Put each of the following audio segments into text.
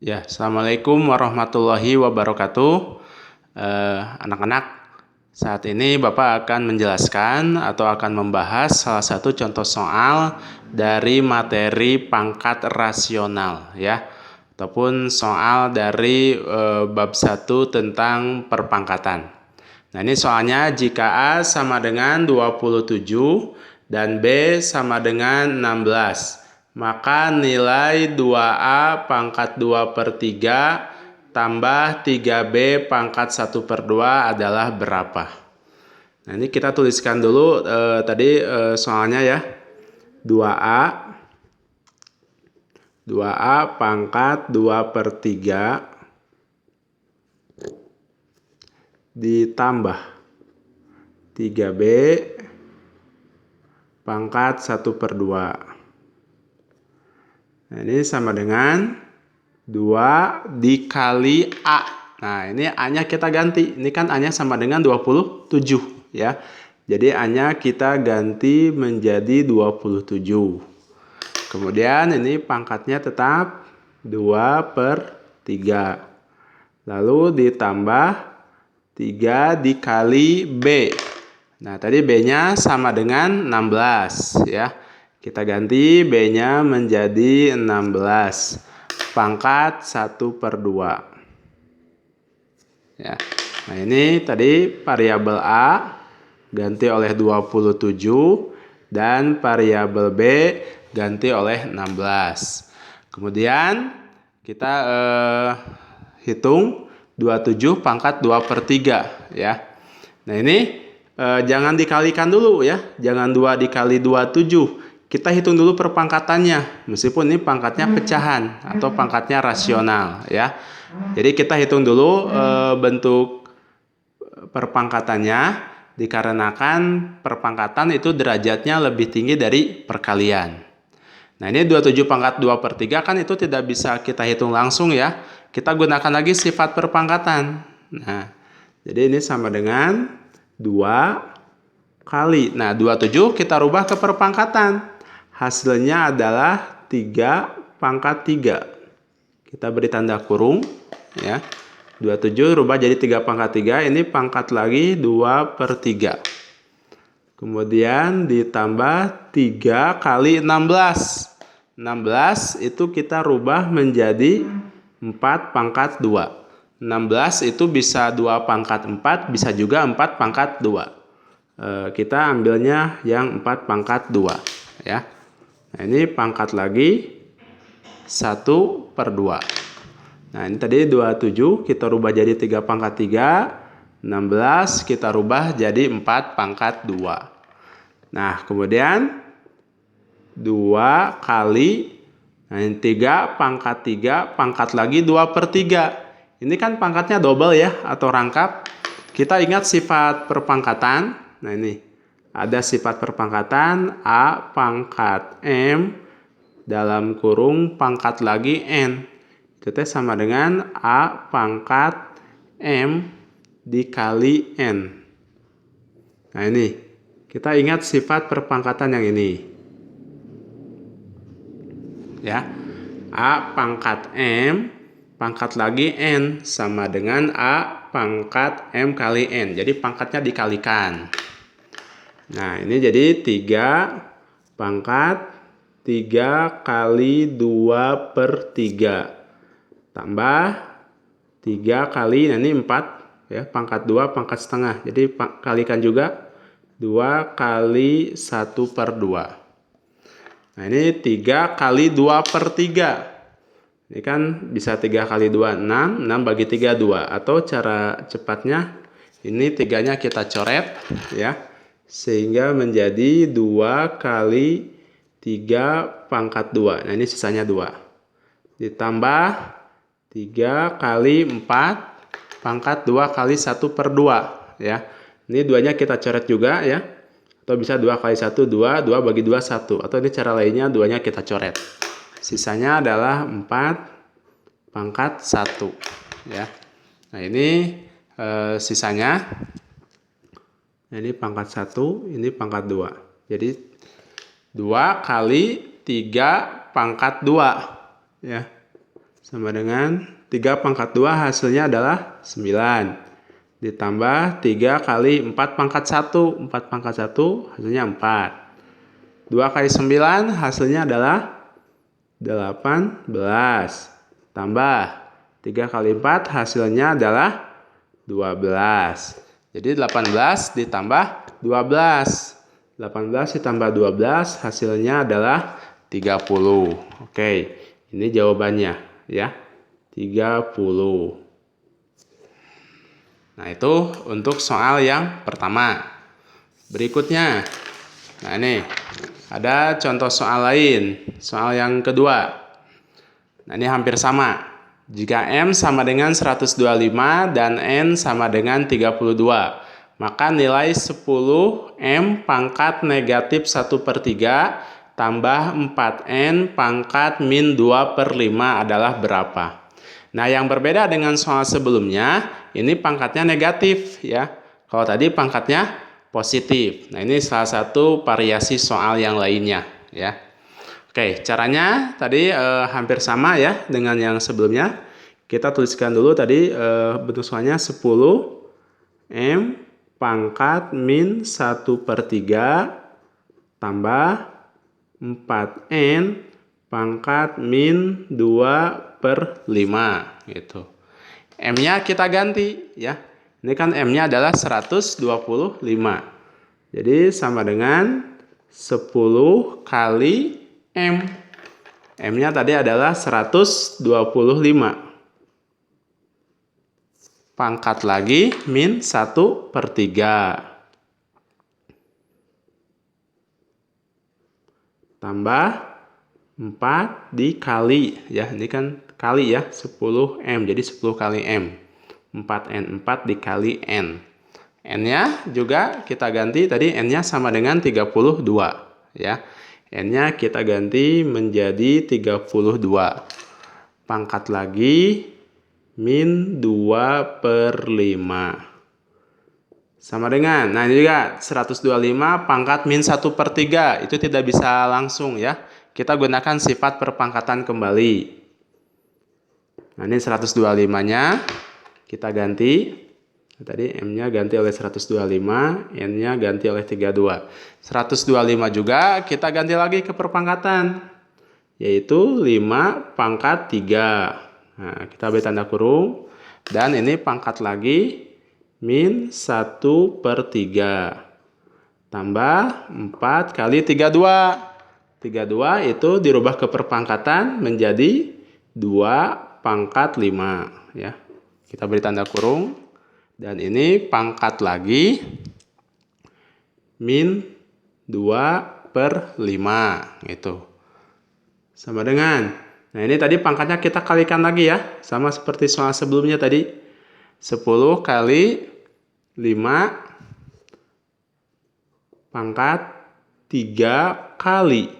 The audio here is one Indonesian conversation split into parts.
Ya, Assalamualaikum warahmatullahi wabarakatuh. Anak-anak, saat ini Bapak akan menjelaskan atau akan membahas salah satu contoh soal dari materi pangkat rasional ya, ataupun soal dari bab 1 tentang perpangkatan. Nah, ini soalnya jika A sama dengan 27 dan B sama dengan 16. Maka nilai 2A pangkat 2/3 tambah 3B pangkat 1/2 adalah berapa? Nah, ini kita tuliskan dulu tadi soalnya ya. 2A pangkat 2/3 ditambah 3B pangkat 1/2. Nah, ini sama dengan 2 dikali A. Nah, ini A-nya kita ganti. Ini kan A-nya sama dengan 27 ya. Jadi A-nya kita ganti menjadi 27. Kemudian ini pangkatnya tetap 2/3. Lalu ditambah 3 dikali B. Nah, tadi B-nya sama dengan 16 ya. Kita ganti B-nya menjadi 16 pangkat 1/2 ya. Nah, ini tadi variabel A ganti oleh 27 dan variabel B ganti oleh 16. Kemudian kita hitung 27 pangkat 2/3 ya. Nah, ini jangan dikalikan dulu ya. Jangan 2 dikali 27. Kita hitung dulu perpangkatannya, meskipun ini pangkatnya pecahan atau pangkatnya rasional ya. Jadi kita hitung dulu bentuk perpangkatannya, dikarenakan perpangkatan itu derajatnya lebih tinggi dari perkalian. Nah, ini 27 pangkat 2/3 kan itu tidak bisa kita hitung langsung ya. Kita gunakan lagi sifat perpangkatan. Nah, jadi ini sama dengan 2 kali. Nah, 27 kita rubah ke perpangkatan. Hasilnya adalah 3 pangkat 3. Kita beri tanda kurung ya. 27 rubah jadi 3 pangkat 3. Ini pangkat lagi 2/3. Kemudian ditambah 3 kali 16. 16 itu kita rubah menjadi 4 pangkat 2. 16 itu bisa 2 pangkat 4, bisa juga 4 pangkat 2. Kita ambilnya yang 4 pangkat 2 ya. Nah, ini pangkat lagi 1/2. Nah, ini tadi 27 kita rubah jadi 3 pangkat 3. 16 kita rubah jadi 4 pangkat 2. Nah, kemudian 2 kali 3 pangkat 3 pangkat lagi 2/3. Ini kan pangkatnya double ya atau rangkap. Kita ingat sifat perpangkatan. Nah, ini ada sifat perpangkatan A pangkat M dalam kurung pangkat lagi N. Itu sama dengan A pangkat M dikali N. Nah, ini kita ingat sifat perpangkatan yang ini ya. A pangkat M pangkat lagi N sama dengan A pangkat M kali N. Jadi pangkatnya dikalikan. Nah, ini jadi 3 pangkat 3 kali 2/3 tambah 3 kali, nah ini 4 ya, pangkat 2 pangkat setengah. Jadi kalikan juga 2 kali 1/2. Nah, ini 3 kali 2/3. Ini kan bisa 3 kali 2, 6. 6 bagi 3, 2. Atau cara cepatnya, ini 3-nya kita coret ya. Sehingga menjadi 2 kali 3 pangkat 2. Nah, ini sisanya 2. Ditambah 3 kali 4 pangkat 2 kali 1/2 ya. Ini 2-nya kita coret juga ya. Atau bisa 2 kali 1, 2. 2 bagi 2, 1. Atau ini cara lainnya 2-nya kita coret. Sisanya adalah 4 pangkat 1 ya. Nah, ini sisanya. Ini pangkat 1, ini pangkat 2. Jadi 2 kali 3 pangkat 2 ya. sama dengan 3 pangkat 2 hasilnya adalah 9. Ditambah 3 kali 4 pangkat 1. 4 pangkat 1 hasilnya 4. 2 kali 9 hasilnya adalah 18. Tambah 3 kali 4 hasilnya adalah 12. Jadi 18 ditambah 12. 18 ditambah 12 hasilnya adalah 30. Oke, ini jawabannya ya. 30. Nah, itu untuk soal yang pertama. Berikutnya. Nah, ini ada contoh soal lain. Soal yang kedua. Nah, ini hampir sama. Jika M sama dengan 125 dan N sama dengan 32, maka nilai 10 M pangkat negatif 1/3 tambah 4N pangkat min 2/5 adalah berapa? Nah, yang berbeda dengan soal sebelumnya, ini pangkatnya negatif ya. Kalau tadi pangkatnya positif. Nah, ini salah satu variasi soal yang lainnya ya. Oke, caranya tadi hampir sama ya dengan yang sebelumnya. Kita tuliskan dulu tadi bentuk soalnya 10 M pangkat min 1/3 tambah 4N pangkat min 2/5 gitu. M-nya kita ganti ya. Ini kan M-nya adalah 125. Jadi sama dengan 10 kali M. M-nya tadi adalah 125. Pangkat lagi min 1/3. Tambah 4 dikali ya, ini kan kali ya, 10M, jadi 10 kali M. 4N, 4 dikali N. N-nya juga kita ganti, tadi N-nya sama dengan 32 ya. N-nya kita ganti menjadi 32. Pangkat lagi min 2/5. Sama dengan, nah ini juga 125 pangkat min 1/3, itu tidak bisa langsung ya. Kita gunakan sifat perpangkatan kembali. Nah, ini 125-nya kita ganti. Tadi M-nya ganti oleh 125, N-nya ganti oleh 32. 125 juga kita ganti lagi ke perpangkatan, yaitu 5 pangkat 3. Nah, kita beri tanda kurung. Dan ini pangkat lagi min 1/3. Tambah 4 kali 32. 32 itu dirubah ke perpangkatan menjadi 2 pangkat 5 ya. Kita beri tanda kurung dan ini pangkat lagi min 2/5 itu. Sama dengan, nah ini tadi pangkatnya kita kalikan lagi ya, sama seperti soal sebelumnya tadi. 10 kali 5 pangkat 3 kali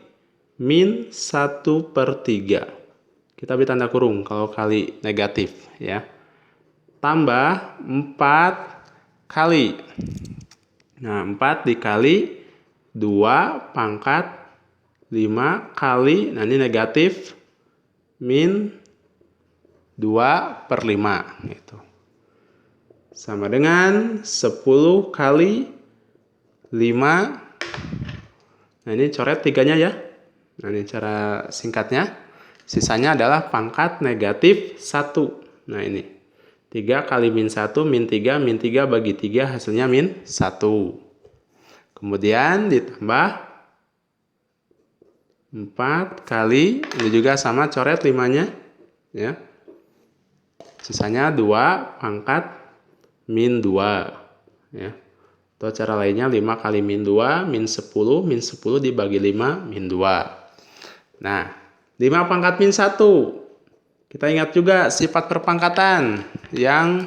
min 1/3. Kita beri tanda kurung kalau kali negatif ya. Tambah 4 kali. Nah, 4 dikali 2 pangkat 5 kali, nah ini negatif, min 2/5 gitu. Sama dengan 10 kali 5. Nah, ini coret 3-nya ya. Nah, ini cara singkatnya. Sisanya adalah pangkat negatif 1. Nah, ini 3 kali min 1, min 3 bagi 3 hasilnya min 1. Kemudian ditambah 4 kali, ini juga sama coret 5-nya ya. Sisanya 2 pangkat min 2 ya. Atau cara lainnya 5 kali min 2 min 10 dibagi 5 min 2. Nah, 5 pangkat min 1. Kita ingat juga sifat perpangkatan yang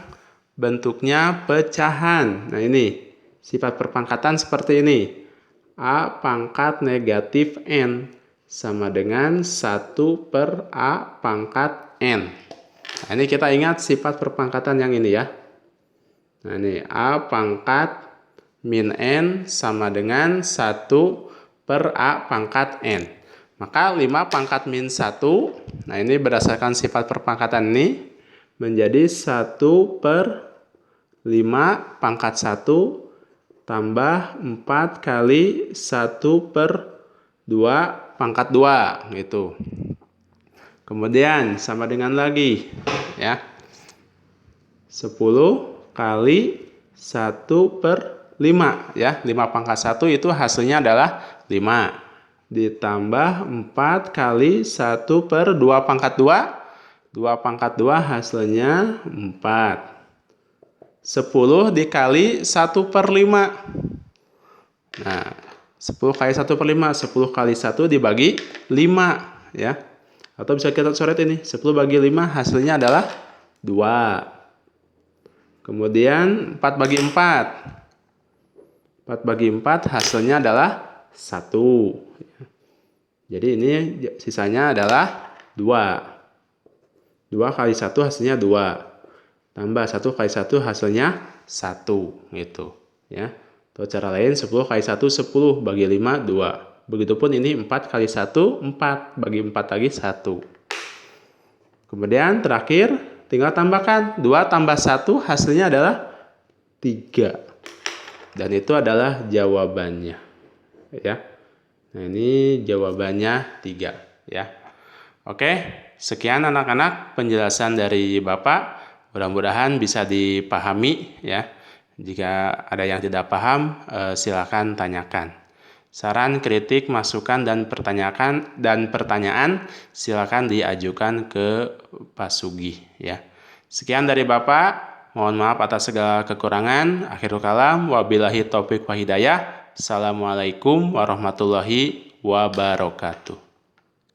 bentuknya pecahan. Nah, ini sifat perpangkatan seperti ini. A pangkat negatif N sama dengan 1/A pangkat N. Nah, ini kita ingat sifat perpangkatan yang ini ya. Nah, ini A pangkat min N sama dengan 1/A pangkat N. Maka 5 pangkat min 1, nah ini berdasarkan sifat perpangkatan ini, menjadi 1/5 pangkat 1 tambah 4 kali 1/2 pangkat 2 gitu. Kemudian sama dengan lagi ya. 10 kali 1/5 ya. 5 pangkat 1 itu hasilnya adalah 5. Ditambah 4 kali 1/2 pangkat 2. 2 pangkat 2 hasilnya 4. 10 dikali 1/5. Nah, 10 kali 1/5. 10 kali 1 dibagi 5 ya. Atau bisa kita coret ini. 10 bagi 5 hasilnya adalah 2. Kemudian 4 bagi 4. 4 bagi 4 hasilnya adalah 1. Jadi ini sisanya adalah 2. 2 kali 1 hasilnya 2. Tambah 1 kali 1 hasilnya 1. Gitu. Ya. Atau cara lain 10 kali 1 10 bagi 5 2. Begitupun ini 4 kali 1, 4. Bagi 4 lagi 1. Kemudian terakhir, tinggal tambahkan. 2 tambah 1 hasilnya adalah 3. Dan itu adalah jawabannya. Ya. Nah, ini jawabannya 3. Ya. Oke, sekian anak-anak penjelasan dari Bapak. Mudah-mudahan bisa dipahami. Ya. Jika ada yang tidak paham, silakan tanyakan. Saran, kritik, masukan, dan pertanyaan silakan diajukan ke Pak Sugi ya. Sekian dari Bapak. Mohon maaf atas segala kekurangan. Akhirul kalam, wabillahi taufik wa hidayah. Assalamualaikum warahmatullahi wabarakatuh.